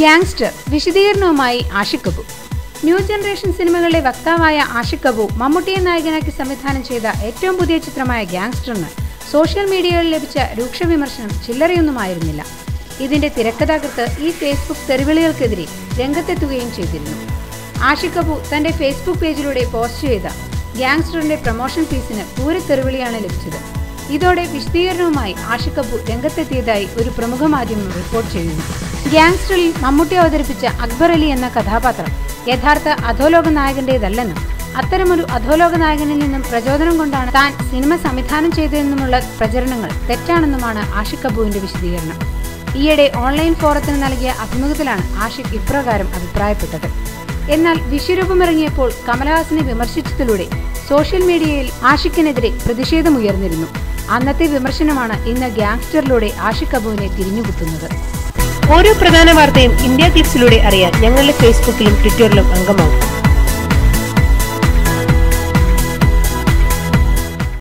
Gangster വിശദീകരണവുമായി Ashiq Kapoor. New generation സിനിമകളിലെ വക്താവായ ആഷിഖ് കപൂർ മമ്മൂട്ടിയെ നായകനാക്കി സംവിധാനം ചെയ്ത ഏറ്റവും പുതിയ ചിത്രമായ ഗ്യാങ്സ്റ്ററിന് സോഷ്യൽ മീഡിയകളിൽ ലഭിച്ച രൂക്ഷ വിമർശനം ചില്ലറയൊന്നുമായിരുന്നില്ല. ഇതിന്റെ തിരക്കഥാകൃത്ത് ഈ ഫേസ്ബുക്ക് തെറിവിളികൾക്കെതിരെ രംഗത്തെത്തുകയും ചെയ്തിരുന്നു. ആഷിഖ് കപൂർ തന്റെ ഫേസ്ബുക്ക് പേജിലൂടെ പോസ്റ്റ് ചെയ്ത ഗ്യാങ്സ്റ്ററിന്റെ പ്രൊമോഷൻ പീസിന് പൂരത്തെറിവിളിയാണ് ലഭിച്ചത്. ഇതോടെ വിശദീകരണവുമായി ആഷിഖ് കപൂർ രംഗത്തെത്തിയതായി ഒരു പ്രമുഖ മാധ്യമം റിപ്പോർട്ട് ചെയ്യുന്നു. ഗ്യാങ്സ്റ്ററിൽ മമ്മൂട്ടി അവതരിപ്പിച്ച അക്ബർ അലി എന്ന കഥാപാത്രം യഥാർത്ഥ അധോലോക നായകന്റേതല്ലെന്നും അത്തരമൊരു അധോലോക നായകനിൽ നിന്നും പ്രചോദനം കൊണ്ടാണ് താൻ സിനിമ സംവിധാനം ചെയ്തതെന്നുമുള്ള പ്രചരണങ്ങൾ തെറ്റാണെന്നുമാണ് ആഷിഖ് കപൂറിന്റെ വിശദീകരണം. ഈയിടെ ഓൺലൈൻ ഫോറത്തിന് നൽകിയ അഭിമുഖത്തിലാണ് ആഷിഖ് ഇപ്രകാരം അഭിപ്രായപ്പെട്ടത്. എന്നാൽ വിശ്വരൂപമിറങ്ങിയപ്പോൾ കമലഹാസനെ വിമർശിച്ചതിലൂടെ സോഷ്യൽ മീഡിയയിൽ ആഷിഖിനെതിരെ പ്രതിഷേധമുയർന്നിരുന്നു. അന്നത്തെ വിമർശനമാണ് ഇന്ന് ഗ്യാങ്സ്റ്ററിലൂടെ ആഷിഖ് കപൂറിനെ തിരിഞ്ഞുകുത്തുന്നത്. ഓരോ പ്രധാന വാർത്തയും ഇന്ത്യ ക്ലിക്സിലൂടെ അറിയാൻ ഞങ്ങളുടെ ഫേസ്ബുക്കിലും ട്വിറ്ററിലും അംഗമാകും.